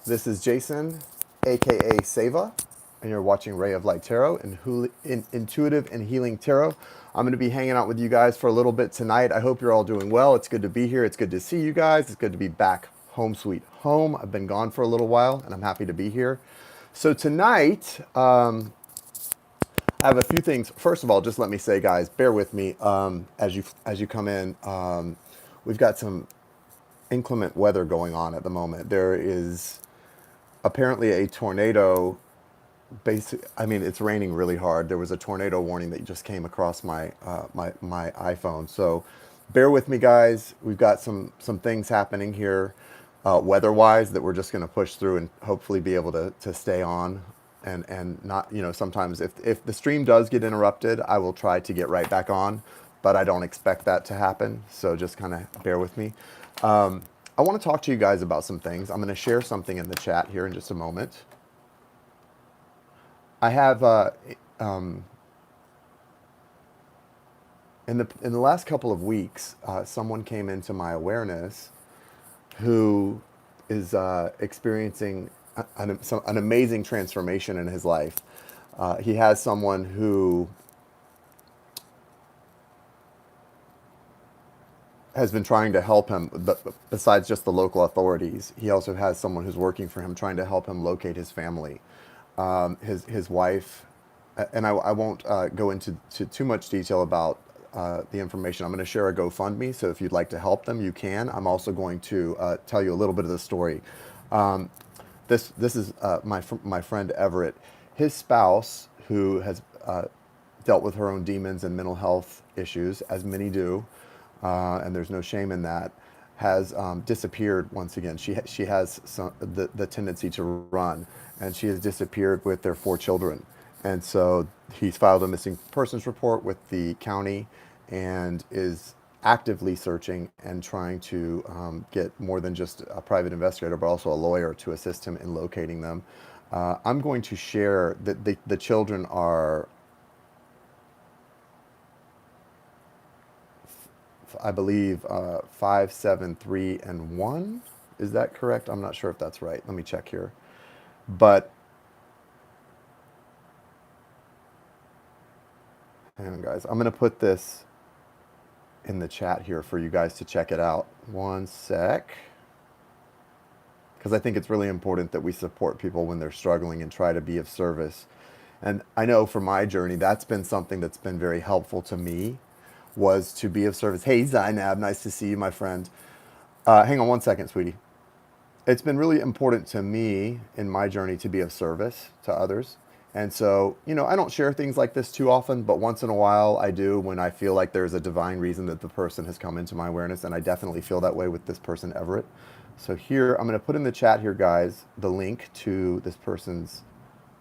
This is Jason, aka Seva, and you're watching Ray of Light Tarot and Intuitive and Healing Tarot. I'm going to be hanging out with you guys for a little bit tonight. I hope you're all doing well. It's good to be here. It's good to see you guys. It's good to be back home sweet home. I've been gone for a little while, and I'm happy to be here. So tonight, I have a few things. First of all, just let me say, guys, bear with me as you come in. We've got some inclement weather going on at the moment. There is apparently a tornado. I mean, it's raining really hard. There was a tornado warning that just came across my iPhone. So bear with me, guys. We've got some things happening here, weather-wise, that we're just going to push through and hopefully be able to stay on. And not, sometimes if the stream does get interrupted, I will try to get right back on, but I don't expect that to happen. So just kind of bear with me. I want to talk to you guys about some things. I'm going to share something in the chat here in just a moment. I have in the last couple of weeks, someone came into my awareness who is experiencing an amazing transformation in his life. He has someone who has been trying to help him, but besides just the local authorities, he also has someone who's working for him, trying to help him locate his family. His wife, and I won't go into too much detail about the information. I'm going to share a GoFundMe, so if you'd like to help them, you can. I'm also going to tell you a little bit of the story. This is my friend Everett. His spouse, who has dealt with her own demons and mental health issues, as many do, and there's no shame in that, has disappeared once again. She has the tendency to run, and she has disappeared with their 4 children. And so he's filed a missing persons report with the county and is actively searching and trying to get more than just a private investigator, but also a lawyer to assist him in locating them. I'm going to share that the children are, I believe, 5, 7, 3, and 1. Is that correct? I'm not sure if that's right. Let me check here. But hang on, guys. I'm going to put this in the chat here for you guys to check it out. One sec. Because I think it's really important that we support people when they're struggling and try to be of service. And I know for my journey, that's been something that's been very helpful to me, was to be of service. Hey, Zainab, nice to see you, my friend. Hang on one second, sweetie. It's been really important to me in my journey to be of service to others. And so, I don't share things like this too often, but once in a while I do, when I feel like there's a divine reason that the person has come into my awareness. And I definitely feel that way with this person, Everett. So here, I'm going to put in the chat here, guys, the link to this person's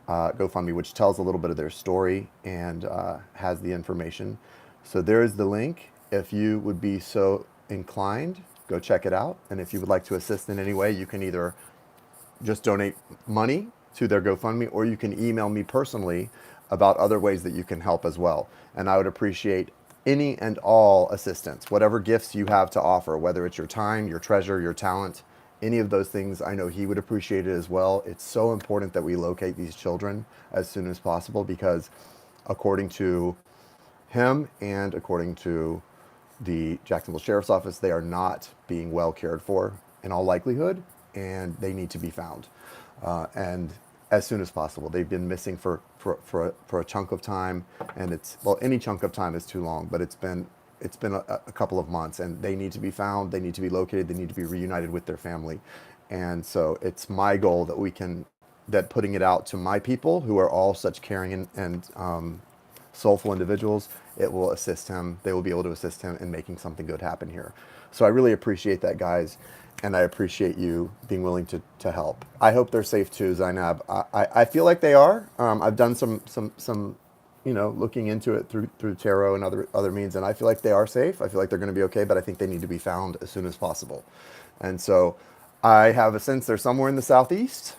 GoFundMe, which tells a little bit of their story and has the information. So there's the link. If you would be so inclined, go check it out. And if you would like to assist in any way, you can either just donate money to their GoFundMe, or you can email me personally about other ways that you can help as well. And I would appreciate any and all assistance, whatever gifts you have to offer, whether it's your time, your treasure, your talent, any of those things. I know he would appreciate it as well. It's so important that we locate these children as soon as possible, because according to him and according to the Jacksonville Sheriff's Office, they are not being well cared for in all likelihood, and they need to be found. And as soon as possible. They've been missing for a chunk of time, and any chunk of time is too long, but it's been a couple of months, and they need to be found. They need to be located. They need to be reunited with their family. And so it's my goal that putting it out to my people, who are all such caring and soulful individuals, it will assist him. They will be able to assist him in making something good happen here. So I really appreciate that, guys. And I appreciate you being willing to help. I hope they're safe too, Zainab. I feel like they are. I've done some looking into it through tarot and other means, and I feel like they are safe. I feel like they're going to be okay, but I think they need to be found as soon as possible. And so I have a sense they're somewhere in the southeast,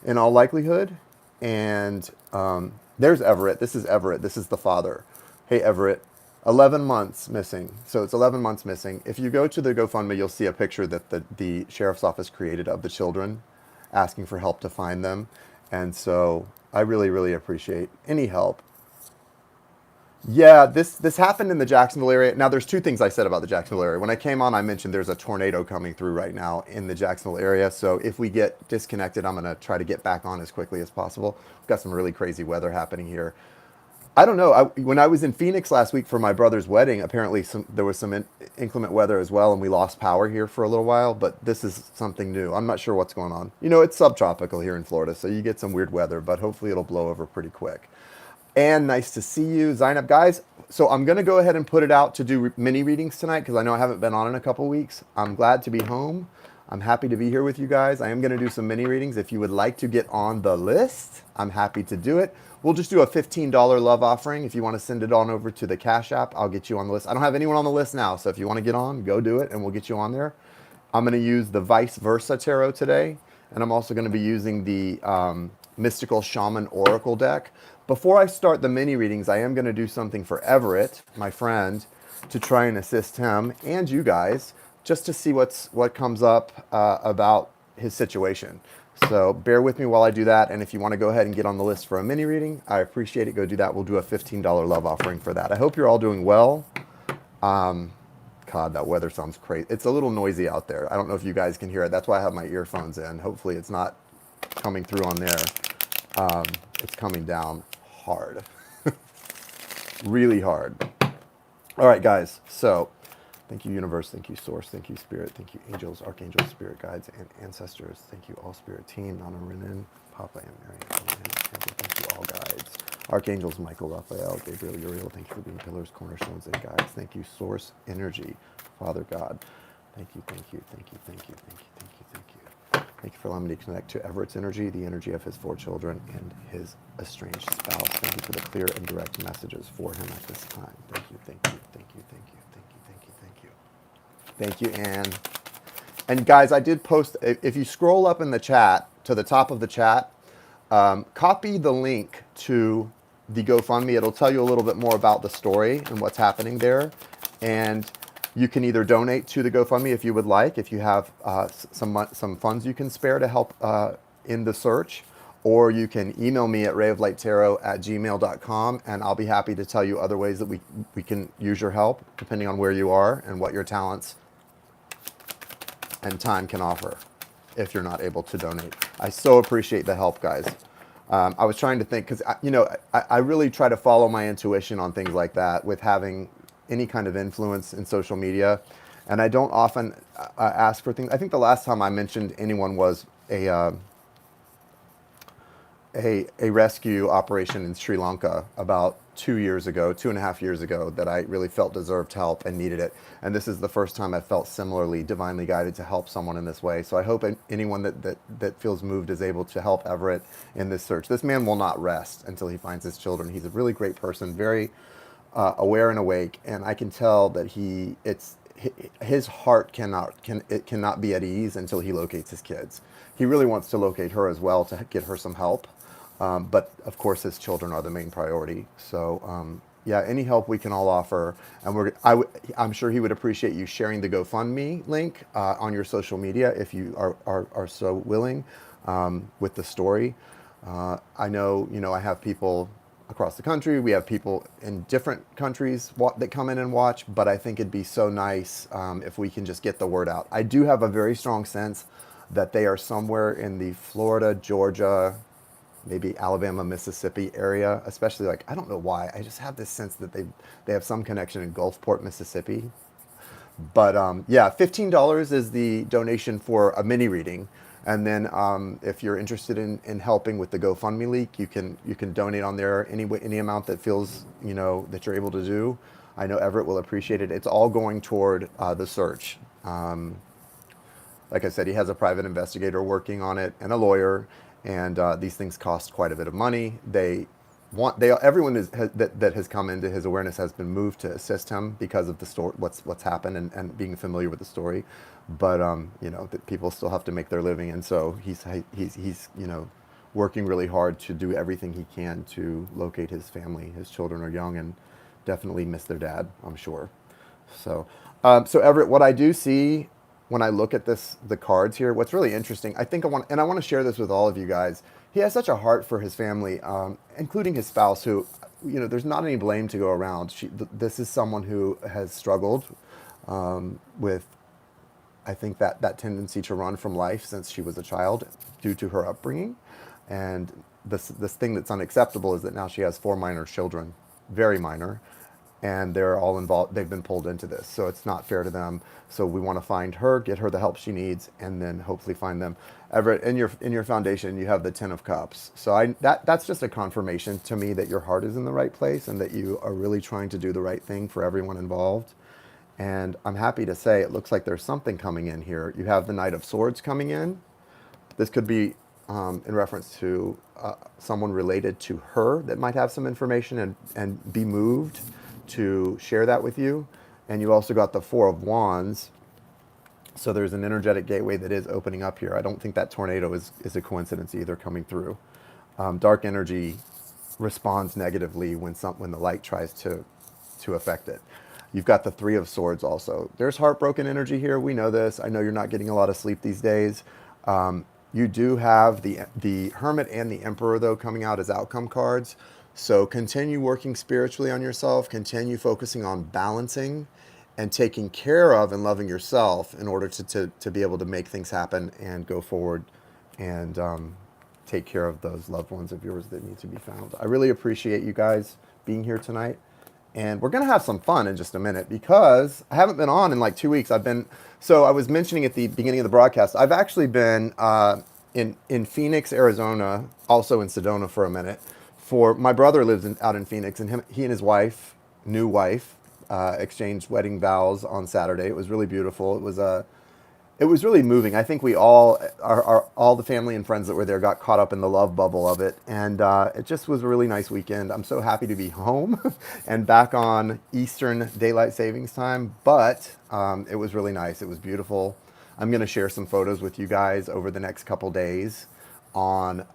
in all likelihood. And there's Everett. This is Everett. This is the father. Hey, Everett. 11 months missing. So it's 11 months missing. If you go to the GoFundMe, you'll see a picture that the sheriff's office created of the children asking for help to find them. And so I really, really appreciate any help. Yeah, this happened in the Jacksonville area. Now, there's two things I said about the Jacksonville area. When I came on, I mentioned there's a tornado coming through right now in the Jacksonville area. So if we get disconnected, I'm going to try to get back on as quickly as possible. We've got some really crazy weather happening here. I don't know. When I was in Phoenix last week for my brother's wedding, apparently there was some inclement weather as well, and we lost power here for a little while. But this is something new. I'm not sure what's going on. You know, it's subtropical here in Florida, so you get some weird weather, but hopefully it'll blow over pretty quick. And nice to see you, Zainab. Guys, so I'm going to go ahead and put it out to do mini readings tonight because I know I haven't been on in a couple weeks. I'm glad to be home. I'm happy to be here with you guys. I am going to do some mini readings. If you would like to get on the list, I'm happy to do it. We'll just do a $15 love offering. If you want to send it on over to the Cash App, I'll get you on the list. I don't have anyone on the list now, so if you want to get on, go do it, and we'll get you on there. I'm going to use the Vice Versa Tarot today, and I'm also going to be using the Mystical Shaman Oracle deck. Before I start the mini readings, I am going to do something for Everett, my friend, to try and assist him and you guys, just to see what comes up about his situation. So bear with me while I do that, and if you want to go ahead and get on the list for a mini reading, I appreciate it. Go do that. We'll do a $15 love offering for that. I hope you're all doing well. God, that weather sounds crazy. It's a little noisy out there. I don't know if you guys can hear it. That's why I have my earphones in. Hopefully it's not coming through on there. It's coming down hard. Really hard. All right, guys. So thank you, universe. Thank you, source. Thank you, spirit. Thank you, angels, archangels, spirit guides, and ancestors. Thank you, all spirit team. Nana Renan, Papa and Mary. Thank you, all guides. Archangels, Michael, Raphael, Gabriel, Uriel. Thank you for being pillars, cornerstones, and guides. Thank you, source energy, Father God. Thank you, thank you, thank you, thank you, thank you, thank you, thank you. Thank you for allowing me to connect to Everett's energy, the energy of his 4 children, and his estranged spouse. Thank you for the clear and direct messages for him at this time. Thank you, thank you, thank you, thank you, thank you, thank you, thank you. Thank you, Anne. And guys, I did post, if you scroll up in the chat, to the top of the chat, copy the link to the GoFundMe. It'll tell you a little bit more about the story and what's happening there. And you can either donate to the GoFundMe if you would like, if you have some funds you can spare to help in the search, or you can email me at rayoflighttarot@gmail.com, and I'll be happy to tell you other ways that we can use your help, depending on where you are and what your talents and time can offer if you're not able to donate. I so appreciate the help, guys. I was trying to think, because I really try to follow my intuition on things like that with having any kind of influence in social media, and I don't often ask for things. I think the last time I mentioned anyone was a rescue operation in Sri Lanka about 2.5 years ago, that I really felt deserved help and needed it. And this is the first time I felt similarly divinely guided to help someone in this way. So I hope anyone that feels moved is able to help Everett in this search. This man will not rest until he finds his children. He's a really great person, very aware and awake, and I can tell that his heart cannot be at ease until he locates his kids. He really wants to locate her as well to get her some help, but of course his children are the main priority. So yeah, any help we can all offer, and I'm sure he would appreciate you sharing the GoFundMe link on your social media if you are so willing, with the story. I know, I have people across the country. We have people in different countries that come in and watch, but I think it'd be so nice if we can just get the word out. I do have a very strong sense that they are somewhere in the Florida, Georgia, maybe Alabama, Mississippi area, especially, like, I don't know why. I just have this sense that they have some connection in Gulfport, Mississippi. But yeah, $15 is the donation for a mini reading. And then if you're interested in helping with the GoFundMe link, you can donate on there any amount that feels, that you're able to do. I know Everett will appreciate it. It's all going toward the search. Like I said, he has a private investigator working on it and a lawyer, and these things cost quite a bit of money. Everyone that has come into his awareness has been moved to assist him because of the story, what's happened, and being familiar with the story. But that people still have to make their living, and so he's working really hard to do everything he can to locate his family. His children are young and definitely miss their dad, I'm sure. So Everett, what I do see when I look at the cards here, what's really interesting, I want to share this with all of you guys. He has such a heart for his family, including his spouse, who, there's not any blame to go around. This is someone who has struggled with, I think, that tendency to run from life since she was a child due to her upbringing. And this thing that's unacceptable is that now she has 4 minor children, very minor, and they're all involved. They've been pulled into this, so it's not fair to them. So we want to find her, get her the help she needs, and then hopefully find them. Everett, in your foundation, you have the 10 of Cups. So that's just a confirmation to me that your heart is in the right place and that you are really trying to do the right thing for everyone involved. And I'm happy to say it looks like there's something coming in here. You have the Knight of Swords coming in. This could be in reference to someone related to her that might have some information and be moved to share that with you. And you also got the 4 of Wands. So there's an energetic gateway that is opening up here. I don't think that tornado is a coincidence either coming through. Dark energy responds negatively when the light tries to affect it. You've got the 3 of Swords also. There's heartbroken energy here. We know this. I know you're not getting a lot of sleep these days. You do have the Hermit and the Emperor, though, coming out as outcome cards. So continue working spiritually on yourself. Continue focusing on balancing and taking care of and loving yourself in order to be able to make things happen and go forward and take care of those loved ones of yours that need to be found. I really appreciate you guys being here tonight. And we're going to have some fun in just a minute because I haven't been on in like 2 weeks. So I was mentioning at the beginning of the broadcast, I've actually been in Phoenix, Arizona, also in Sedona for a minute. My brother lives out in Phoenix, and he and his wife, new wife, exchanged wedding vows on Saturday. It was really beautiful. It was really moving. I think we all the family and friends that were there got caught up in the love bubble of it. And it just was a really nice weekend. I'm so happy to be home and back on Eastern Daylight Savings Time. But it was really nice. It was beautiful. I'm going to share some photos with you guys over the next couple days on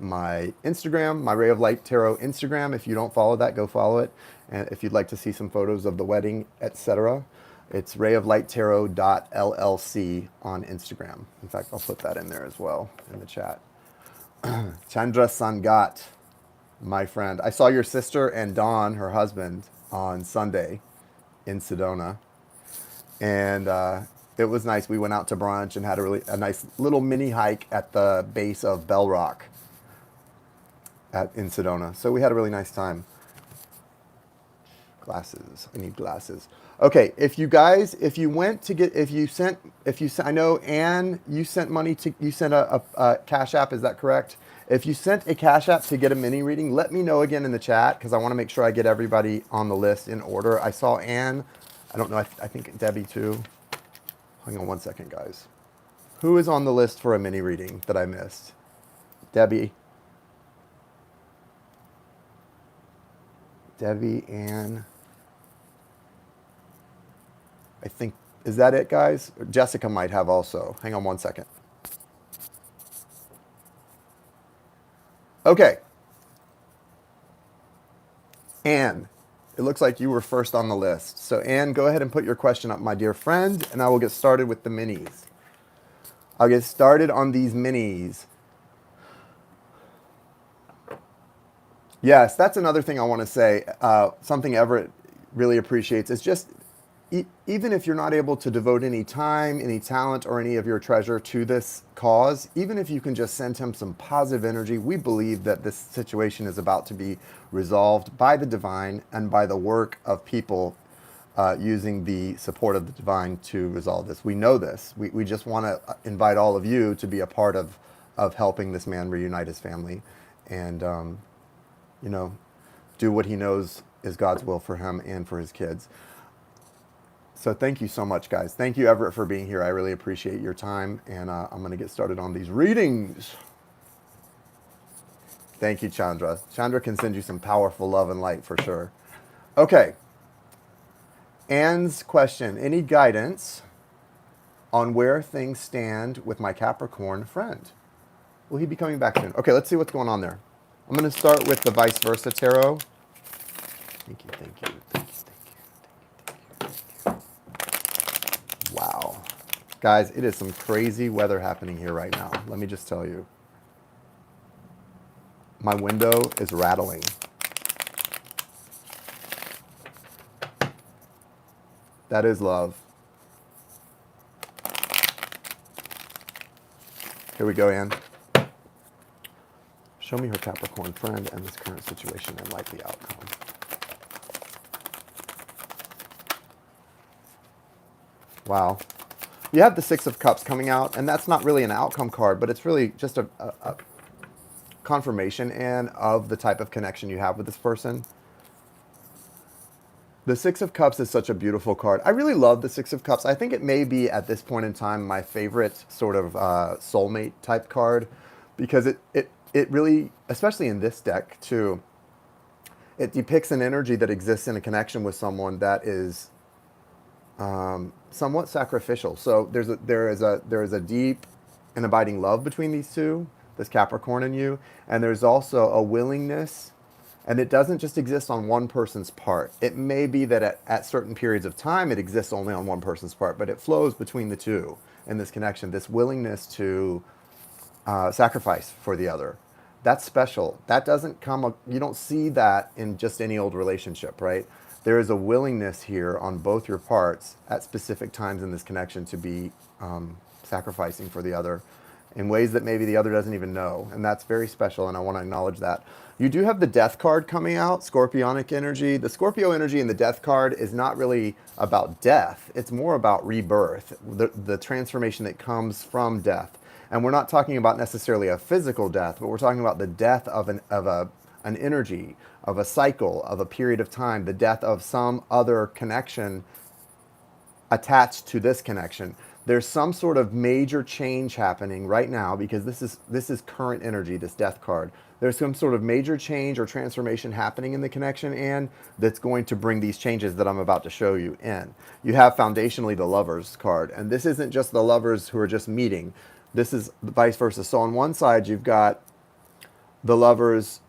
my Instagram, my Ray of Light Tarot Instagram. If you don't follow that, go follow it. And if you'd like to see some photos of the wedding, etc., it's rayoflighttarot.llc on Instagram. In fact, I'll put that in there as well in the chat. Chandra Sangat, my friend. I saw your sister and Dawn, her husband, on Sunday in Sedona. And it was nice. We went out to brunch and had a nice little mini hike at the base of Bell Rock in Sedona. So we had a really nice time. Glasses. I need glasses. Okay, I know Anne, you sent a Cash App, is that correct? If you sent a Cash App to get a mini reading, let me know again in the chat because I want to make sure I get everybody on the list in order. I saw Anne. I don't know. I think Debbie too. Hang on one second, guys. Who is on the list for a mini reading that I missed? Debbie, Anne. I think, is that it, guys? Jessica might have also. Hang on one second. Okay. Anne, it looks like you were first on the list. So Anne, go ahead and put your question up, my dear friend, and I will get started with the minis. I'll get started on these minis. Yes, that's another thing I want to say. Something Everett really appreciates is just, even if you're not able to devote any time, any talent, or any of your treasure to this cause, even if you can just send him some positive energy, we believe that this situation is about to be resolved by the divine and by the work of people using the support of the divine to resolve this. We know this. We just want to invite all of you to be a part of helping this man reunite his family and, do what he knows is God's will for him and for his kids. So thank you so much, guys. Thank you, Everett, for being here. I really appreciate your time, and I'm going to get started on these readings. Thank you, Chandra. Chandra can send you some powerful love and light for sure. Okay. Anne's question. Any guidance on where things stand with my Capricorn friend? Will he be coming back soon? Okay, let's see what's going on there. I'm going to start with the Vice Versa Tarot. Thank you. Wow. Guys, it is some crazy weather happening here right now. Let me just tell you. My window is rattling. That is love. Here we go, Anne. Show me her Capricorn friend and this current situation and likely outcome. Wow. You have the Six of Cups coming out, and that's not really an outcome card, but it's really just a confirmation, Anne, of the type of connection you have with this person. The Six of Cups is such a beautiful card. I really love the Six of Cups. I think it may be, at this point in time, my favorite sort of soulmate type card, because it really, especially in this deck too, it depicts an energy that exists in a connection with someone that is somewhat sacrificial. So there is a deep and abiding love between these two, this Capricorn and you, and there's also a willingness. And it doesn't just exist on one person's part. It may be that at certain periods of time it exists only on one person's part, but it flows between the two in this connection, this willingness to sacrifice for the other. That's special. That doesn't come, you don't see that in just any old relationship, right? There is a willingness here on both your parts at specific times in this connection to be sacrificing for the other in ways that maybe the other doesn't even know. And that's very special, and I want to acknowledge that. You do have the Death card coming out, Scorpionic energy. The Scorpio energy in the Death card is not really about death. It's more about rebirth, the transformation that comes from death. And we're not talking about necessarily a physical death, but we're talking about the death of an energy, of a cycle, of a period of time, the death of some other connection attached to this connection. There's some sort of major change happening right now, because this is current energy, this Death card. There's some sort of major change or transformation happening in the connection, and that's going to bring these changes that I'm about to show you in. You have foundationally the Lovers card, and this isn't just the lovers who are just meeting. This is vice versa. So on one side, you've got the lovers,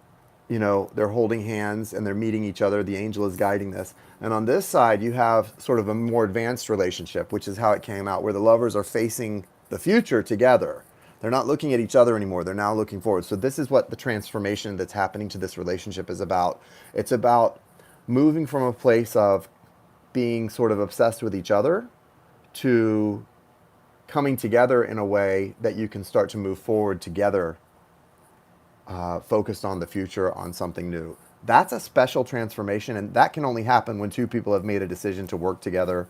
you know, they're holding hands and they're meeting each other. The angel is guiding this. And on this side, you have sort of a more advanced relationship, which is how it came out, where the lovers are facing the future together. They're not looking at each other anymore. They're now looking forward. So this is what the transformation that's happening to this relationship is about. It's about moving from a place of being sort of obsessed with each other to coming together in a way that you can start to move forward together, focused on the future, on something new. That's a special transformation, and that can only happen when two people have made a decision to work together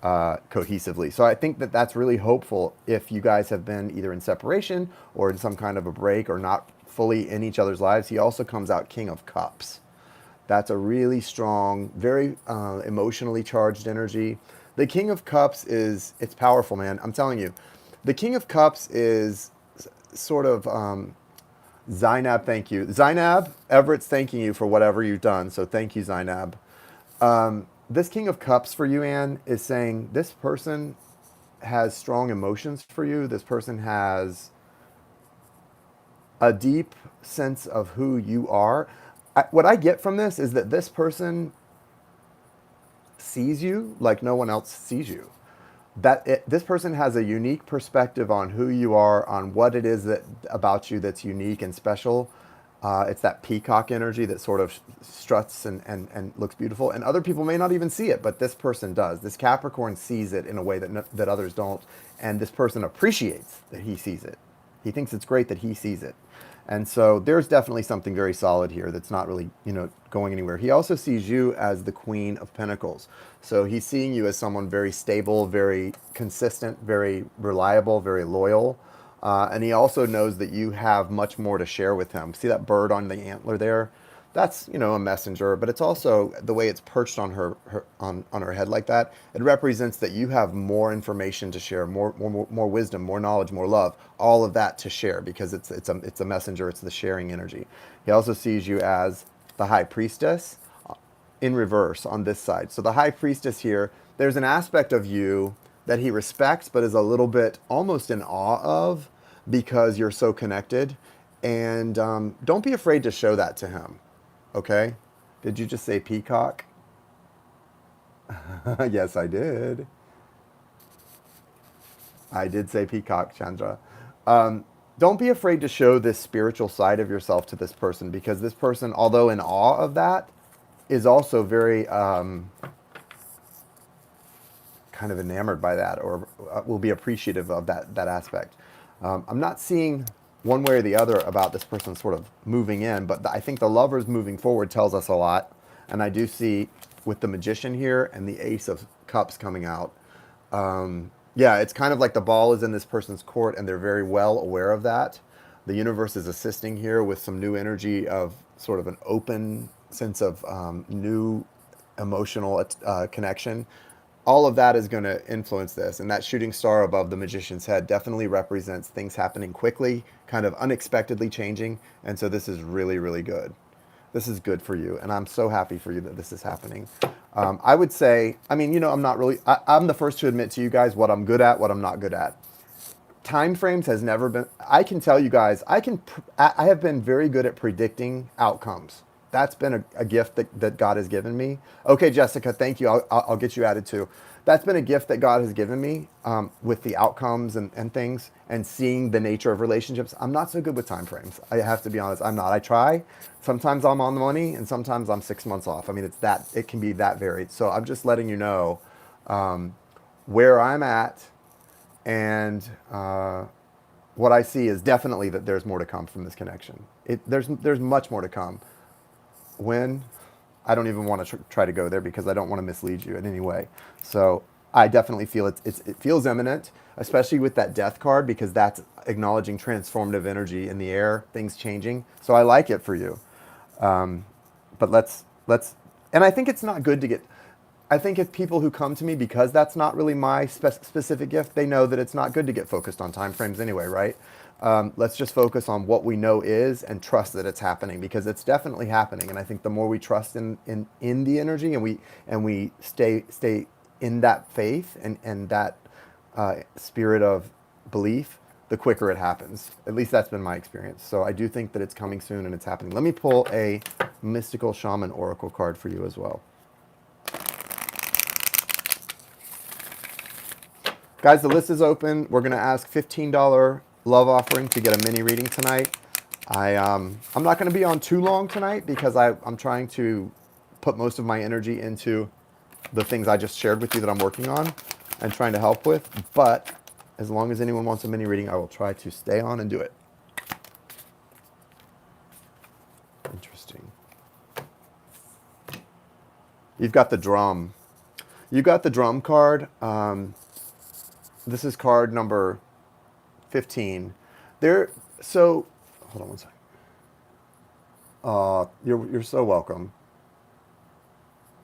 cohesively. So I think that that's really hopeful if you guys have been either in separation or in some kind of a break or not fully in each other's lives. He also comes out King of Cups. That's a really strong, very emotionally charged energy. The King of Cups it's powerful, man. I'm telling you. The King of Cups is sort of, Zainab, thank you. Zainab, Everett's thanking you for whatever you've done. So thank you, Zainab. This King of Cups for you, Anne, is saying this person has strong emotions for you. This person has a deep sense of who you are. What I get from this is that this person sees you like no one else sees you. This person has a unique perspective on who you are, on what it is that about you that's unique and special. It's that peacock energy that sort of struts and looks beautiful. And other people may not even see it, but this person does. This Capricorn sees it in a way that others don't. And this person appreciates that he sees it. He thinks it's great that he sees it. And so there's definitely something very solid here that's not really, going anywhere. He also sees you as the Queen of Pentacles. So he's seeing you as someone very stable, very consistent, very reliable, very loyal. And he also knows that you have much more to share with him. See that bird on the antler there? That's, a messenger, but it's also the way it's perched on on her head like that. It represents that you have more information to share, more wisdom, more knowledge, more love, all of that to share, because it's a messenger. It's the sharing energy. He also sees you as the High Priestess in reverse on this side. So the High Priestess here, there's an aspect of you that he respects, but is a little bit almost in awe of, because you're so connected. And don't be afraid to show that to him. Okay? Did you just say peacock? Yes, I did. I did say peacock, Chandra. Don't be afraid to show this spiritual side of yourself to this person, because this person, although in awe of that, is also very kind of enamored by that, or will be appreciative of that aspect. I'm not seeing one way or the other about this person sort of moving in, but I think the lovers moving forward tells us a lot. And I do see with the Magician here and the Ace of Cups coming out, yeah, it's kind of like the ball is in this person's court and they're very well aware of that. The universe is assisting here with some new energy of sort of an open sense of new emotional connection. All of that is going to influence this. And that shooting star above the Magician's head definitely represents things happening quickly, kind of unexpectedly changing. And so this is really, really good. This is good for you. And I'm so happy for you that this is happening. I would say, I mean, you know, I'm not really, I'm the first to admit to you guys what I'm good at, what I'm not good at. Time frames has never been, I can tell you guys, I have been very good at predicting outcomes. That's been a gift that God has given me. Okay, Jessica, thank you. I'll get you added too. That's been a gift that God has given me with the outcomes and things, and seeing the nature of relationships. I'm not so good with time frames. I have to be honest. I'm not. I try. Sometimes I'm on the money, and sometimes I'm 6 months off. I mean, it can be that varied. So I'm just letting you know where I'm at, and what I see is definitely that there's more to come from this connection. There's much more to come. When, I don't even want to try to go there because I don't want to mislead you in any way. So I definitely feel it feels imminent, especially with that death card, because that's acknowledging transformative energy in the air, things changing. So I like it for you. But let's, and I think it's not good to get, I think if people who come to me, because that's not really my specific gift, they know that it's not good to get focused on time frames anyway, right? Let's just focus on what we know is and trust that it's happening, because it's definitely happening. And I think the more we trust in the energy, and we stay in that faith and that spirit of belief, the quicker it happens. At least that's been my experience. So I do think that it's coming soon and it's happening. Let me pull a Mystical Shaman Oracle card for you as well. Guys, the list is open. We're going to ask $15 love offering to get a mini reading tonight. I'm not going to be on too long tonight because I'm trying to put most of my energy into the things I just shared with you that I'm working on and trying to help with. But as long as anyone wants a mini reading, I will try to stay on and do it. Interesting. You've got the drum. You got the drum card. This is card number 15. So hold on one second. You're so welcome.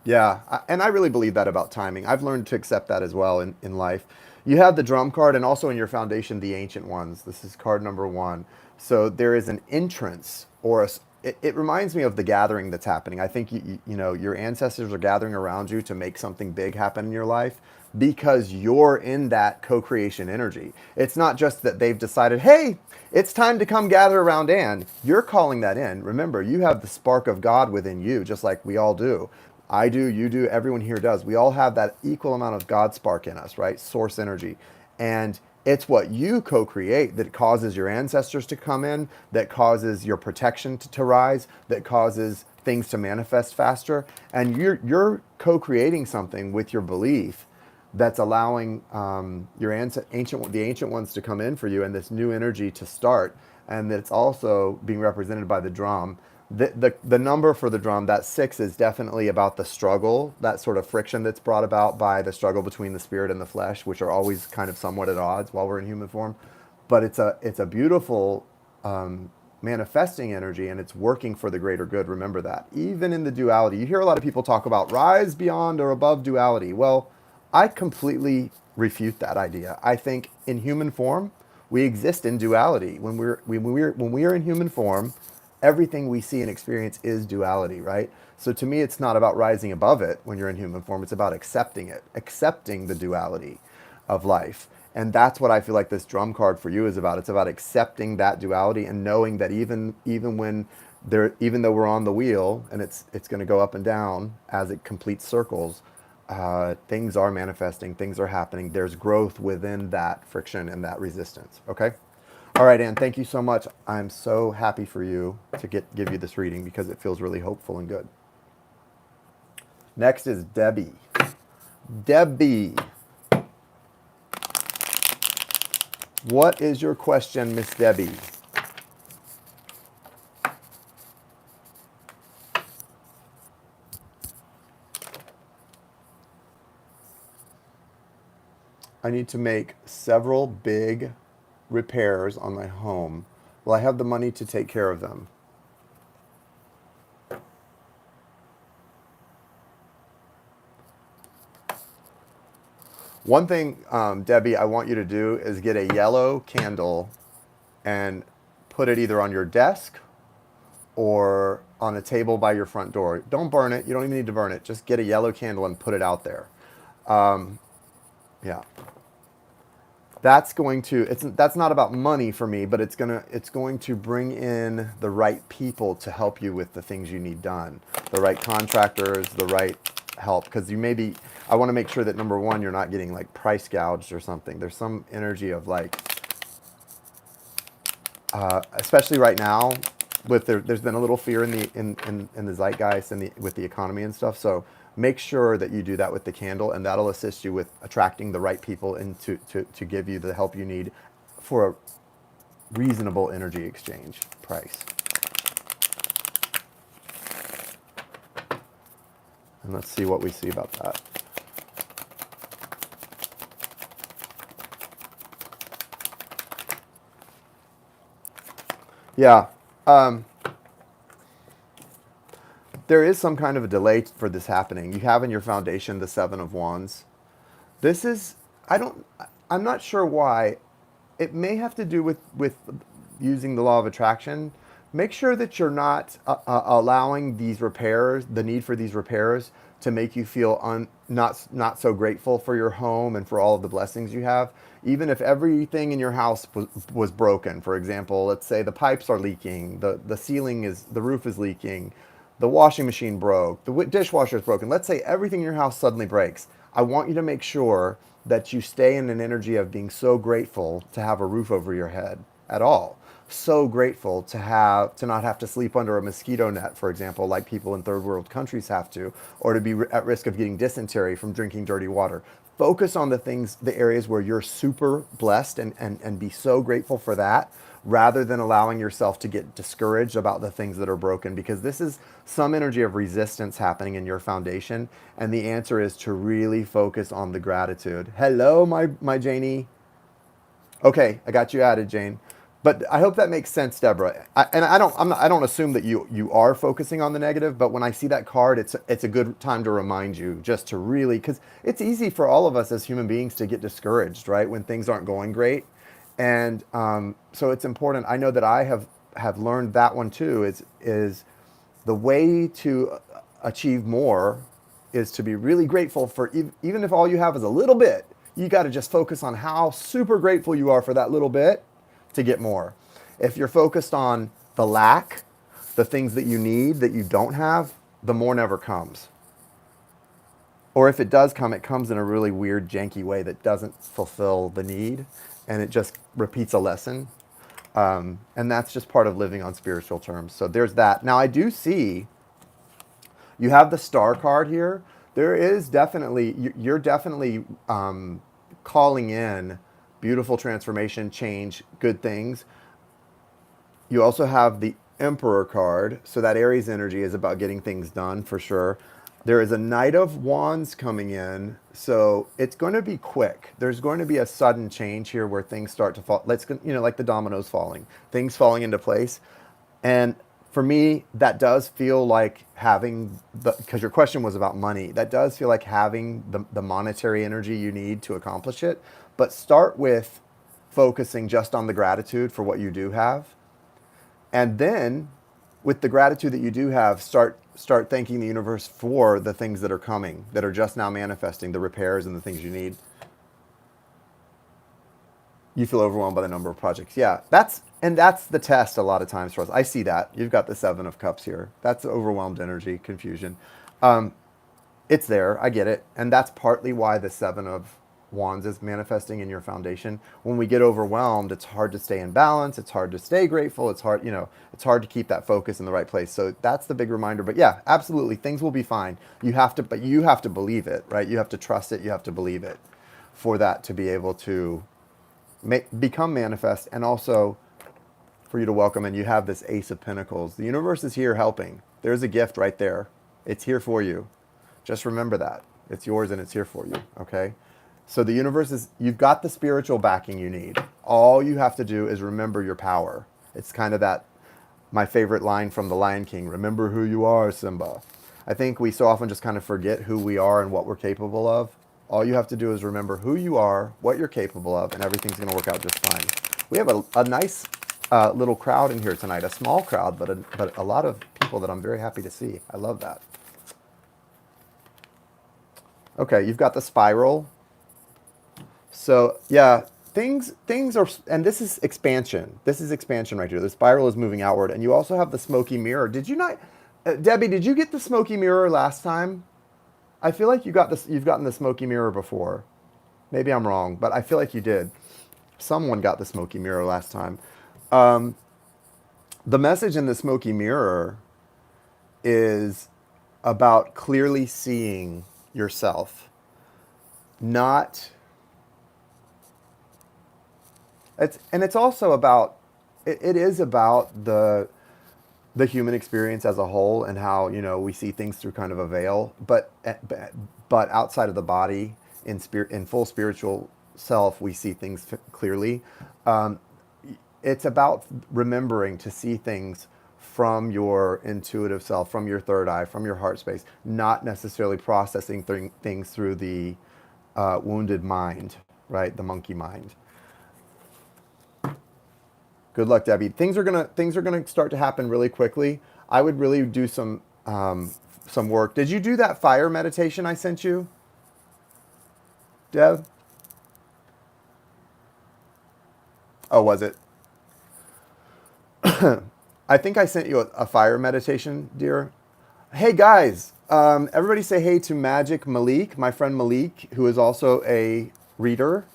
Yeah, and I really believe that about timing. I've learned to accept that as well in life. You have the drum card, and also in your foundation, the Ancient Ones. This is card number 1. So there is an entrance, or it reminds me of the gathering that's happening. I think you know your ancestors are gathering around you to make something big happen in your life, because you're in that co-creation energy. It's not just that they've decided, hey, it's time to come gather around Anne. You're calling that in. Remember, you have the spark of God within you, just like we all do. I do, you do, everyone here does. We all have that equal amount of God spark in us, right? Source energy. And it's what you co-create that causes your ancestors to come in, that causes your protection to rise, that causes things to manifest faster. And you're co-creating something with your belief that's allowing the ancient ones to come in for you, and this new energy to start. And that's also being represented by the drum. The number for the drum, that 6, is definitely about the struggle, that sort of friction that's brought about by the struggle between the spirit and the flesh, which are always kind of somewhat at odds while we're in human form. But it's a beautiful manifesting energy, and it's working for the greater good. Remember that. Even in the duality, you hear a lot of people talk about rise beyond or above duality. Well, I completely refute that idea. I think in human form, we exist in duality. When we are in human form, everything we see and experience is duality, right? So to me, it's not about rising above it when you're in human form. It's about accepting it, accepting the duality of life. And that's what I feel like this drum card for you is about. It's about accepting that duality and knowing that even though we're on the wheel and it's going to go up and down as it completes circles, things are manifesting, things are happening. There's growth within that friction and that resistance. Okay. All right, Ann, thank you so much. I'm so happy for you to give you this reading because it feels really hopeful and good. Next is Debbie. Debbie, what is your question, Miss Debbie? I need to make several big repairs on my home. Will I have the money to take care of them? One thing, Debbie, I want you to do is get a yellow candle and put it either on your desk or on a table by your front door. Don't burn it. You don't even need to burn it. Just get a yellow candle and put it out there. Yeah. That's going to, that's not about money for me, but it's going to bring in the right people to help you with the things you need done. The right contractors, the right help. Because I want to make sure that number one, you're not getting like price gouged or something. There's some energy of like, especially right now, there's been a little fear in the zeitgeist and with the economy and stuff. So make sure that you do that with the candle, and that'll assist you with attracting the right people to give you the help you need for a reasonable energy exchange price. And let's see what we see about that. Yeah. There is some kind of a delay for this happening. You have in your foundation the Seven of Wands. This is, I'm not sure why. It may have to do with using the law of attraction. Make sure that you're not allowing these repairs, the need for these repairs, to make you feel not so grateful for your home and for all of the blessings you have. Even if everything in your house was broken, for example, let's say the pipes are leaking, the roof is leaking, the washing machine broke, the dishwasher is broken. Let's say everything in your house suddenly breaks. I want you to make sure that you stay in an energy of being so grateful to have a roof over your head at all. So grateful to not have to sleep under a mosquito net, for example, like people in third world countries have to, or to be at risk of getting dysentery from drinking dirty water. Focus on the areas where you're super blessed and be so grateful for that, rather than allowing yourself to get discouraged about the things that are broken, because this is some energy of resistance happening in your foundation. And the answer is to really focus on the gratitude. Hello, my Janie. Okay, I got you added, Jane. But I hope that makes sense, Deborah. I don't assume that you are focusing on the negative, but when I see that card, it's a good time to remind you just to really, because it's easy for all of us as human beings to get discouraged, right, when things aren't going great. And so it's important. I know that I have learned that one too. Is the way to achieve more is to be really grateful for even if all you have is a little bit. You got to just focus on how super grateful you are for that little bit to get more. If you're focused on the lack, the things that you need that you don't have, the more never comes. Or if it does come, it comes in a really weird, janky way that doesn't fulfill the need, and it just repeats a lesson. And that's just part of living on spiritual terms. So there's that. Now I do see you have the star card here. There is definitely, you're definitely calling in beautiful transformation, change, good things. You also have the Emperor card. So that Aries energy is about getting things done for sure. There is a Knight of Wands coming in. So it's going to be quick. There's going to be a sudden change here where things start to fall. Like the dominoes falling, things falling into place. And for me, that does feel like having because your question was about money, that does feel like having the monetary energy you need to accomplish it. But start with focusing just on the gratitude for what you do have. And then with the gratitude that you do have, start thanking the universe for the things that are coming, that are just now manifesting, the repairs and the things you need. You feel overwhelmed by the number of projects. Yeah, that's the test a lot of times for us. I see that. You've got the Seven of Cups here. That's overwhelmed energy, confusion. It's there. I get it. And that's partly why the Seven of Wands is manifesting in your foundation. When we get overwhelmed, it's hard to stay in balance. It's hard to stay grateful. It's hard, it's hard to keep that focus in the right place. So that's the big reminder. But yeah, absolutely. Things will be fine. But you have to believe it, right? You have to trust it. You have to believe it for that to be able to become manifest, and also for you to welcome. And you have this Ace of Pentacles. The universe is here helping. There's a gift right there. It's here for you. Just remember that. It's yours and it's here for you, okay? So the universe you've got the spiritual backing you need. All you have to do is remember your power. It's kind of my favorite line from The Lion King, remember who you are, Simba. I think we so often just kind of forget who we are and what we're capable of. All you have to do is remember who you are, what you're capable of, and everything's going to work out just fine. We have a nice little crowd in here tonight, a small crowd, but a lot of people that I'm very happy to see. I love that. Okay, you've got the spiral. So yeah, things are, and this is expansion. This is expansion right here. The spiral is moving outward, and you also have the smoky mirror. Did you not, Debbie? Did you get the smoky mirror last time? I feel like you've gotten the smoky mirror before. Maybe I'm wrong, but I feel like you did. Someone got the smoky mirror last time. The message in the smoky mirror is about clearly seeing yourself, not. It's also about, it is about the human experience as a whole, and how, we see things through kind of a veil, but outside of the body, in full spiritual self, we see things clearly. It's about remembering to see things from your intuitive self, from your third eye, from your heart space, not necessarily processing things through the wounded mind, right? The monkey mind. Good luck, Debbie. Things are gonna start to happen really quickly. I would really do some work. Did you do that fire meditation I sent you, Deb? Oh, was it? I think I sent you a fire meditation, dear. Hey guys, everybody say hey to Magic Malik, my friend Malik, who is also a reader.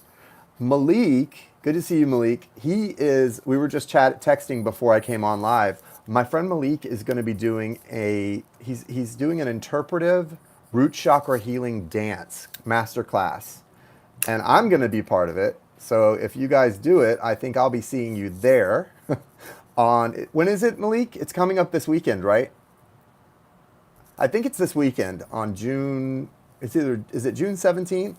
Malik, good to see you, Malik. We were just texting before I came on live. My friend Malik is going to be doing he's doing an interpretive root chakra healing dance masterclass. And I'm going to be part of it. So if you guys do it, I think I'll be seeing you there. When is it, Malik? It's coming up this weekend, right? I think it's this weekend on June, is it June 17th?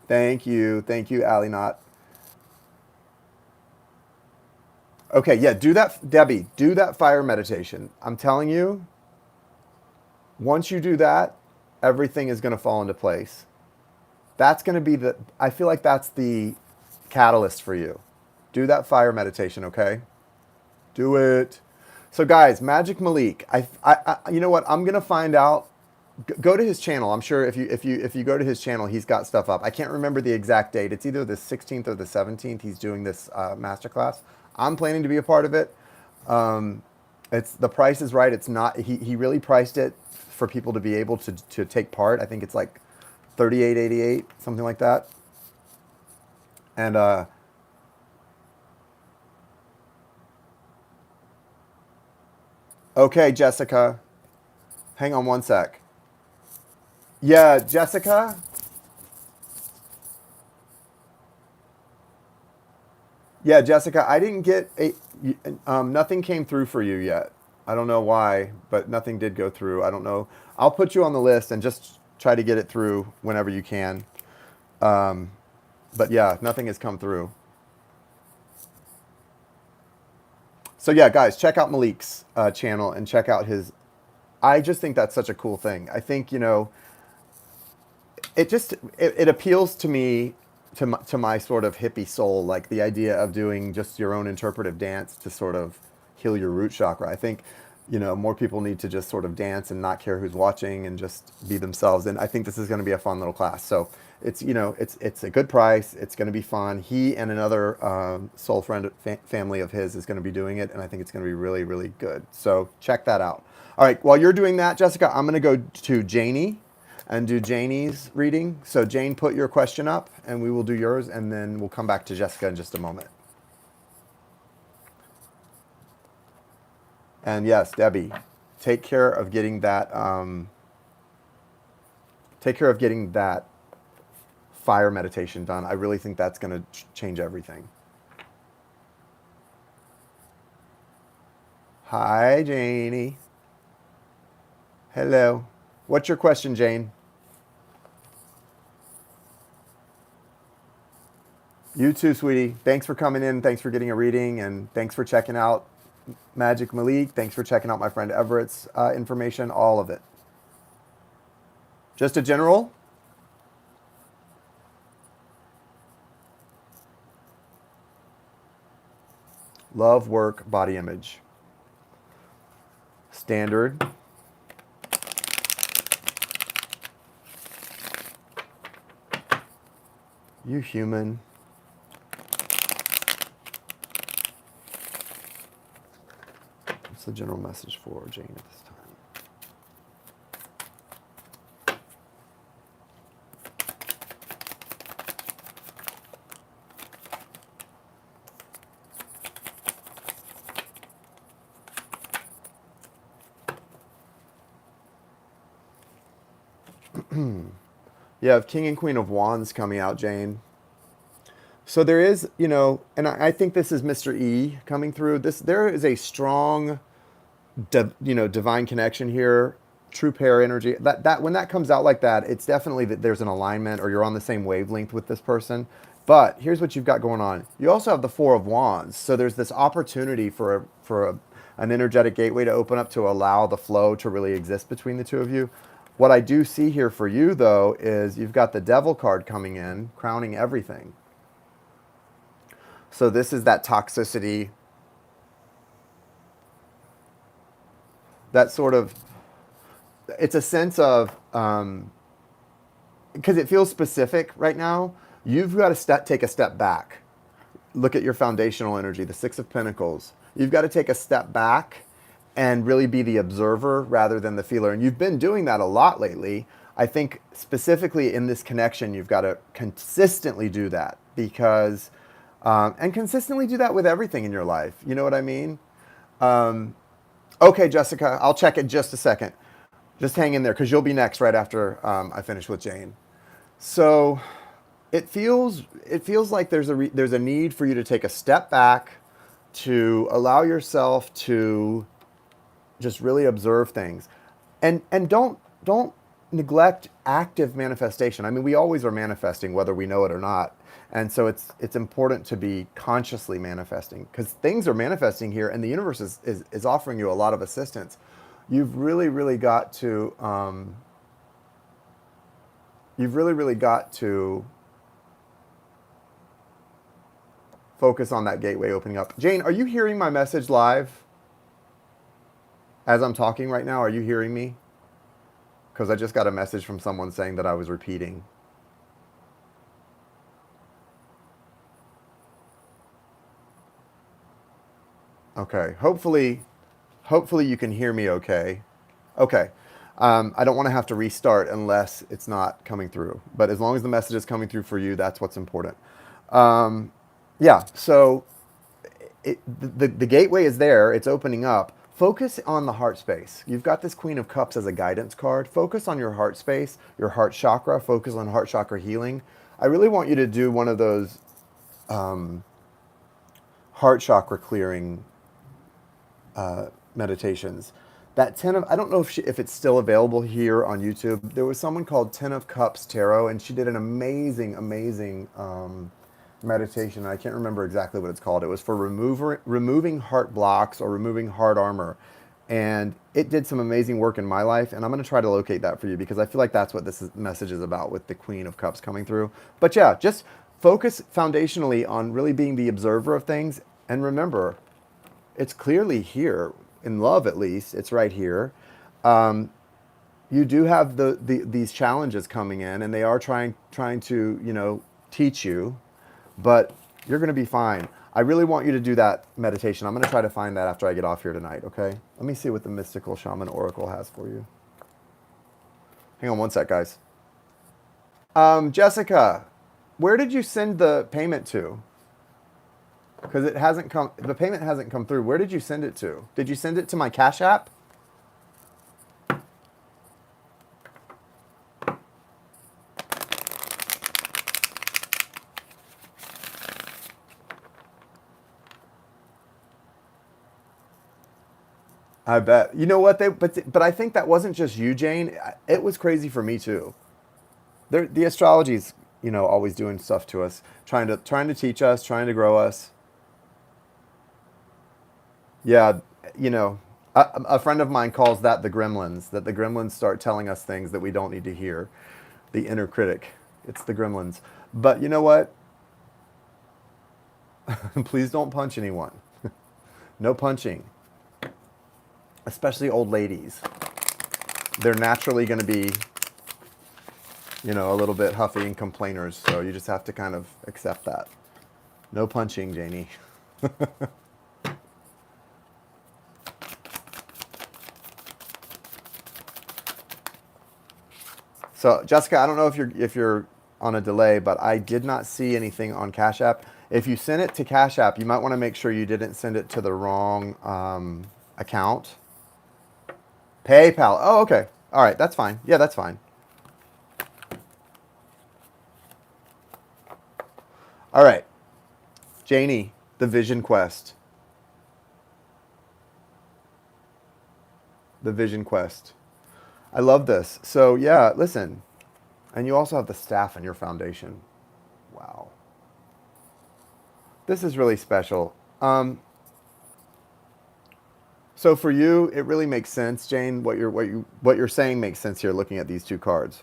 Thank you, Ali Knott. Okay, yeah, do that, Debbie, do that fire meditation. I'm telling you, once you do that, everything is going to fall into place. That's going to be I feel like that's the catalyst for you. Do that fire meditation, okay? Do it. So guys, Magic Malik, you know what? I'm going to find out. Go to his channel. I'm sure if you go to his channel, he's got stuff up. I can't remember the exact date. It's either the 16th or the 17th. He's doing this masterclass. I'm planning to be a part of it. The price is right. It's not. He really priced it for people to be able to take part. I think it's like $38.88, something like that. And okay, Jessica, hang on one sec. Yeah, Jessica. Yeah, Jessica, I didn't get nothing came through for you yet. I don't know why, but nothing did go through. I don't know. I'll put you on the list and just try to get it through whenever you can. But yeah, nothing has come through. So yeah, guys, check out Malik's channel and check out his. I just think that's such a cool thing. I think, it appeals to me, to my sort of hippie soul, like the idea of doing just your own interpretive dance to sort of heal your root chakra. I think, more people need to just sort of dance and not care who's watching and just be themselves. And I think this is going to be a fun little class. So it's, it's a good price. It's going to be fun. He and another soul friend family of his is going to be doing it. And I think it's going to be really, really good. So check that out. All right. While you're doing that, Jessica, I'm going to go to Janie and do Janie's reading. So Jane, put your question up and we will do yours. And then we'll come back to Jessica in just a moment. And yes, Debbie, take care of getting that. Take care of getting that fire meditation done. I really think that's going to change everything. Hi, Janie. Hello. What's your question, Jane? You too, sweetie. Thanks for coming in. Thanks for getting a reading, and thanks for checking out Magic Malik. Thanks for checking out my friend Everett's information, all of it. Just a general? Love, work, body image. Standard. You human. What's the general message for Jane at this time? You have King and Queen of Wands coming out, Jane. So there is, and I think this is Mr. E coming through. There is a strong, divine connection here, true pair energy. That when that comes out like that, it's definitely that there's an alignment or you're on the same wavelength with this person. But here's what you've got going on. You also have the Four of Wands. So there's this opportunity for an energetic gateway to open up to allow the flow to really exist between the two of you. What I do see here for you, though, is you've got the Devil card coming in, crowning everything. So this is that toxicity, that sort of, it's a sense of, because it feels specific right now, you've got to take a step back. Look at your foundational energy, the Six of Pentacles. You've got to take a step back and really be the observer rather than the feeler. And you've been doing that a lot lately. I think specifically in this connection, you've got to consistently do that because, and consistently do that with everything in your life. You know what I mean? Okay, Jessica, I'll check in just a second. Just hang in there because you'll be next right after I finish with Jane. So it feels like there's a need for you to take a step back, to allow yourself to just really observe things, and don't neglect active manifestation. I mean, we always are manifesting whether we know it or not, and so it's important to be consciously manifesting because things are manifesting here, and the universe is offering you a lot of assistance. You've really got to focus on that gateway opening up. Jane, are you hearing my message live? As I'm talking right now, are you hearing me? Because I just got a message from someone saying that I was repeating. Okay, hopefully you can hear me okay. Okay, I don't want to have to restart unless it's not coming through. But as long as the message is coming through for you, that's what's important. Yeah, so the gateway is there. It's opening up. Focus on the heart space. You've got this Queen of Cups as a guidance card. Focus on your heart space, your heart chakra. Focus on heart chakra healing. I really want you to do one of those heart chakra clearing meditations. That I don't know if it's still available here on YouTube. There was someone called Ten of Cups Tarot, and she did an amazing meditation. I can't remember exactly what it's called. It was for removing heart blocks or removing heart armor. And it did some amazing work in my life. And I'm going to try to locate that for you because I feel like that's what this message is about with the Queen of Cups coming through. But yeah, just focus foundationally on really being the observer of things. And remember, it's clearly here. in love at least, it's right here. You do have these challenges coming in, and they are trying to, you know, teach you, but you're going to be fine. I really want you to do that meditation. I'm going to try to find that after I get off here tonight, okay? Let me see what the Mystical Shaman Oracle has for you. Hang on one sec, guys. Jessica, where did you send the payment to? Because it hasn't come, the payment hasn't come through. Where did you send it to? Did you send it to my Cash App? I bet. You know what? But I think that wasn't just you, Jane. It was crazy for me too. The astrology's, you know, always doing stuff to us, trying to teach us, trying to grow us. Yeah, you know, a friend of mine calls that the gremlins. That the gremlins start telling us things that we don't need to hear. The inner critic. It's the gremlins. But you know what? Please don't punch anyone. No punching. Especially old ladies. They're naturally going to be, you know, a little bit huffy and complainers. So you just have to kind of accept that. No punching, Janie. So Jessica, I don't know if you're on a delay, but I did not see anything on Cash App. If you sent it to Cash App, you might want to make sure you didn't send it to the wrong account. PayPal. Oh, okay. All right, that's fine. Yeah, that's fine. All right. Janie, the Vision Quest. The Vision Quest. I love this. So, yeah, listen. And you also have the staff in your foundation. Wow. This is really special. So for you, it really makes sense, Jane. What you're saying makes sense here looking at these two cards.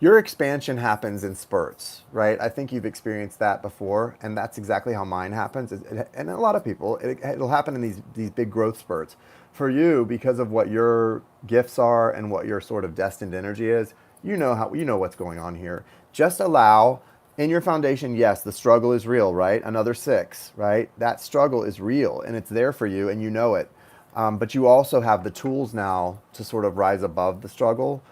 Your expansion happens in spurts, right? I think you've experienced that before, and that's exactly how mine happens. And a lot of people, it'll happen in these big growth spurts. For you, because of what your gifts are and what your sort of destined energy is, you know what's going on here. Just allow in your foundation, yes, the struggle is real, right? Another 6, right? That struggle is real, and it's there for you, and you know it. But you also have the tools now to sort of rise above the struggle,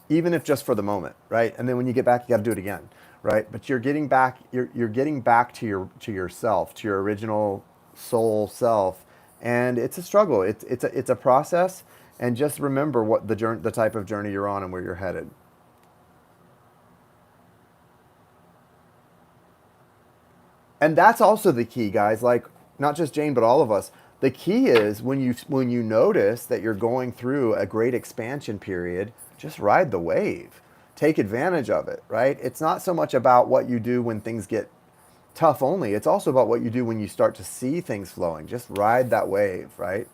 even if just for the moment, right? And then when you get back, you got to do it again, right? But you're getting back. You're getting back to yourself, to your original soul self, and it's a struggle. It's a process, and just remember what the type of journey you're on and where you're headed. And that's also the key, guys. Like not just Jane, but all of us. The key is when you notice that you're going through a great expansion period, just ride the wave. Take advantage of it, right? It's not so much about what you do when things get tough only. It's also about what you do when you start to see things flowing. Just ride that wave, right?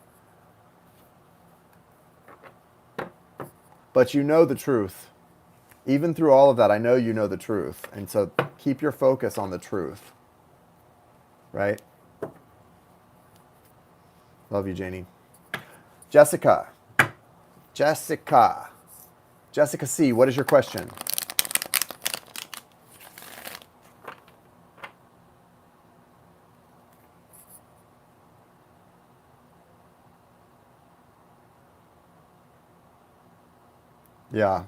But you know the truth. Even through all of that, I know you know the truth. And so keep your focus on the truth, right? Love you, Janie. Jessica C., what is your question? Yeah.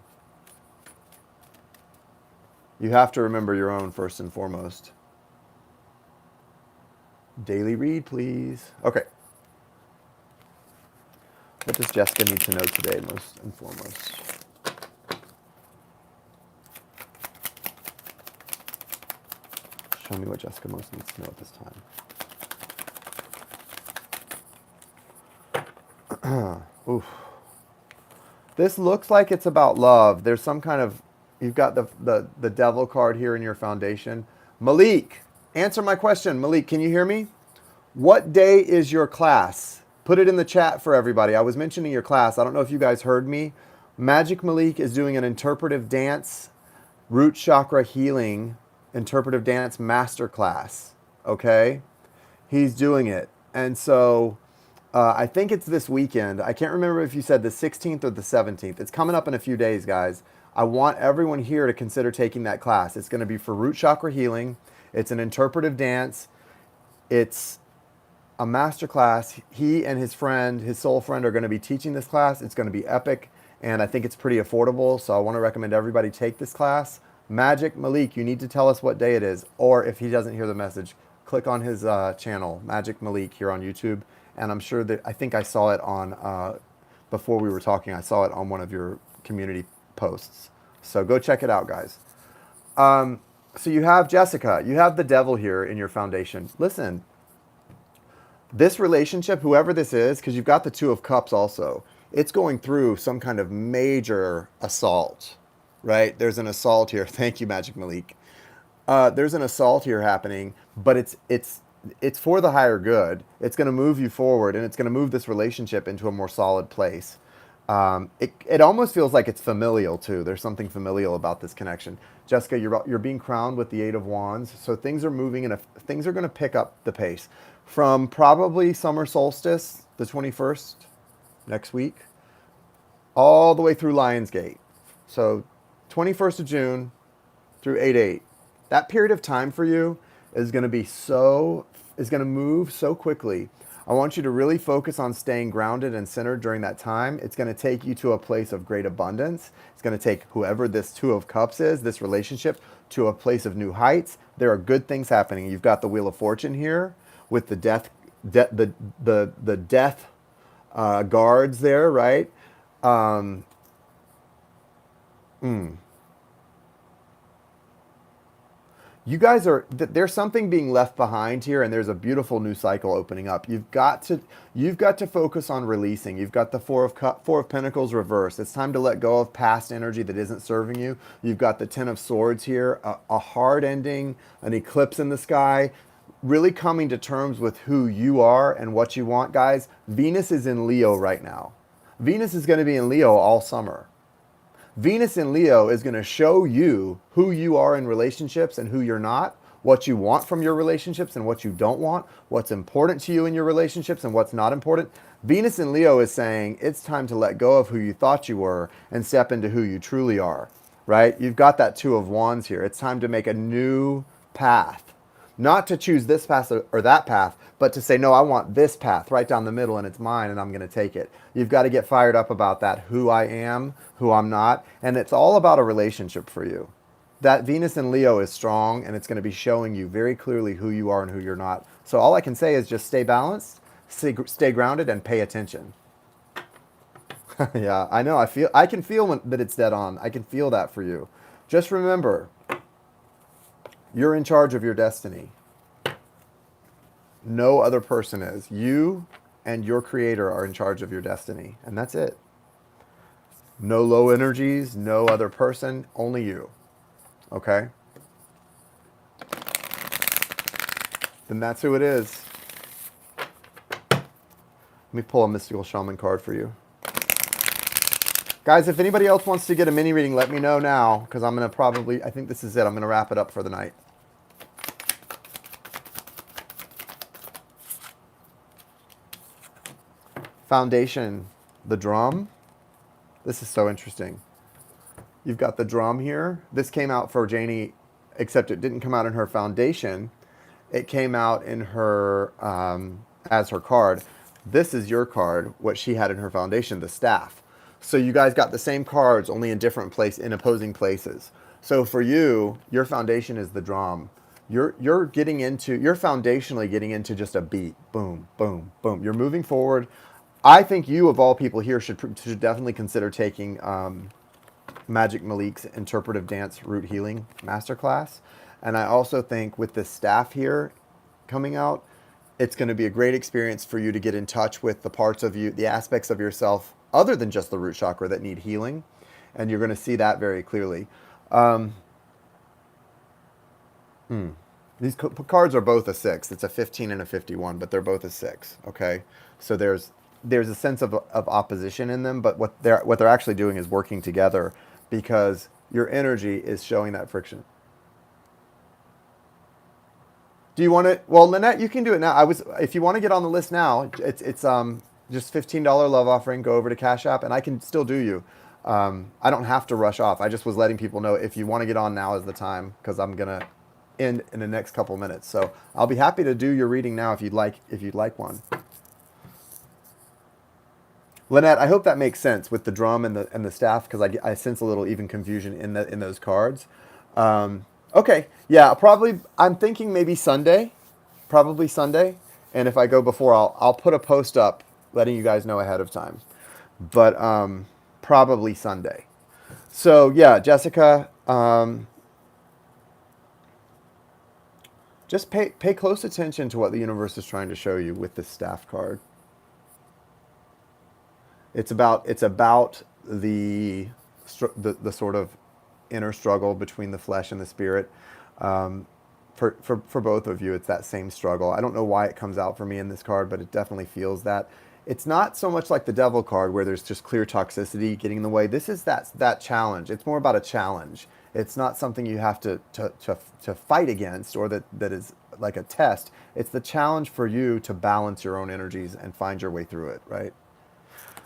You have to remember your own first and foremost. Daily read, please. Okay. What does Jessica need to know today, most and foremost? Show me what Jessica most needs to know at this time. Oof. This looks like it's about love. There's some kind of, you've got the devil card here in your foundation. Malik, answer my question. Malik, can you hear me? What day is your class? Put it in the chat for everybody. I was mentioning your class. I don't know if you guys heard me. Magic Malik is doing an interpretive dance, root chakra healing, interpretive dance masterclass. Okay? He's doing it. And so I think it's this weekend. I can't remember if you said the 16th or the 17th. It's coming up in a few days, guys. I want everyone here to consider taking that class. It's going to be for root chakra healing. It's an interpretive dance. It's a master class. He and his friend, his soul friend, are going to be teaching this class. It's going to be epic, and I think it's pretty affordable. So I want to recommend everybody take this class. Magic Malik, you need to tell us what day it is, or if he doesn't hear the message, click on his channel, Magic Malik, here on YouTube. And I'm sure that I think I saw it on before we were talking. I saw it on one of your community posts. So go check it out, guys. So you have Jessica, you have the devil here in your foundation. Listen, this relationship, whoever this is, because you've got the Two of Cups also, it's going through some kind of major assault, right? There's an assault here. Thank you, Magic Malik. There's an assault here happening, but it's for the higher good. It's going to move you forward, and it's going to move this relationship into a more solid place. It almost feels like it's familial too. There's something familial about this connection. Jessica, you're being crowned with the Eight of Wands, so things are moving, and things are going to pick up the pace from probably summer solstice, the 21st, next week, all the way through Lionsgate. So 21st of June through 8/8. That period of time for you is going to move so quickly. I want you to really focus on staying grounded and centered during that time. It's going to take you to a place of great abundance. It's going to take whoever this Two of Cups is, this relationship, to a place of new heights. There are good things happening. You've got the Wheel of Fortune here with the the death guards there, right? You guys there's something being left behind here, and there's a beautiful new cycle opening up. You've got to focus on releasing. You've got the Four of Pentacles reversed. It's time to let go of past energy that isn't serving you. You've got the Ten of Swords here, a hard ending, an eclipse in the sky, really coming to terms with who you are and what you want, guys. Venus is in Leo right now. Venus is going to be in Leo all summer. Venus in Leo is going to show you who you are in relationships and who you're not, what you want from your relationships and what you don't want, what's important to you in your relationships and what's not important. Venus in Leo is saying it's time to let go of who you thought you were and step into who you truly are, right? You've got that Two of Wands here. It's time to make a new path. Not to choose this path or that path, but to say, no, I want this path right down the middle, and it's mine, and I'm going to take it. You've got to get fired up about that, who I am, who I'm not, and it's all about a relationship for you. That Venus in Leo is strong, and it's going to be showing you very clearly who you are and who you're not. So all I can say is just stay balanced, stay grounded, and pay attention. Yeah, I know. I can feel that it's dead on. I can feel that for you. Just remember, you're in charge of your destiny. No other person is. You and your creator are in charge of your destiny. And that's it. No low energies, no other person, only you. Okay? Then that's who it is. Let me pull a Mystical Shaman card for you. Guys, if anybody else wants to get a mini reading, let me know now, because I'm going to I think this is it. I'm going to wrap it up for the night. Foundation, the drum. This is so interesting. You've got the drum here. This came out for Janie, except it didn't come out in her foundation. It came out in her, as her card. This is your card, what she had in her foundation, the staff. So you guys got the same cards, only in in opposing places. So for you, your foundation is the drum. You're foundationally getting into just a beat. Boom, boom, boom. You're moving forward. I think you, of all people here, should definitely consider taking Magic Malik's Interpretive Dance Root Healing Masterclass. And I also think with the staff here coming out, it's going to be a great experience for you to get in touch with the parts of you, the aspects of yourself other than just the root chakra that need healing. And you're going to see that very clearly. These cards are both a 6. It's a 15 and a 51, but they're both a 6. Okay, so there's a sense of opposition in them, but what they're actually doing is working together, because your energy is showing that friction. Do you want to? Well, Lynette, you can do it now. If you want to get on the list now, it's just $15 love offering. Go over to Cash App, and I can still do you. I don't have to rush off. I just was letting people know if you want to get on, now is the time, because I'm gonna end in the next couple minutes. So I'll be happy to do your reading now if you'd like. If you'd like one. Lynette, I hope that makes sense with the drum and the staff, because I sense a little even confusion in those cards. Okay, yeah, probably. I'm thinking maybe Sunday, probably Sunday, and if I go before, I'll put a post up letting you guys know ahead of time. But probably Sunday. So yeah, Jessica, just pay close attention to what the universe is trying to show you with this staff card. It's about the sort of inner struggle between the flesh and the spirit. For both of you, it's that same struggle. I don't know why it comes out for me in this card, but it definitely feels that. It's not so much like the Devil card where there's just clear toxicity getting in the way. This is that challenge. It's more about a challenge. It's not something you have to fight against, or that is like a test. It's the challenge for you to balance your own energies and find your way through it, right?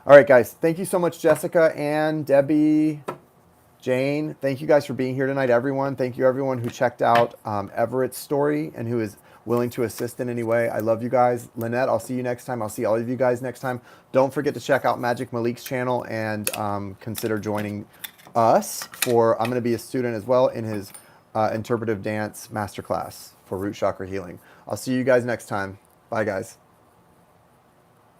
All right, guys. Thank you so much, Jessica and Debbie, Jane. Thank you guys for being here tonight, everyone. Thank you, everyone who checked out Everett's story and who is willing to assist in any way. I love you guys. Lynette, I'll see you next time. I'll see all of you guys next time. Don't forget to check out Magic Malik's channel and consider joining us for, I'm going to be a student as well in his interpretive dance masterclass for root chakra healing. I'll see you guys next time. Bye, guys.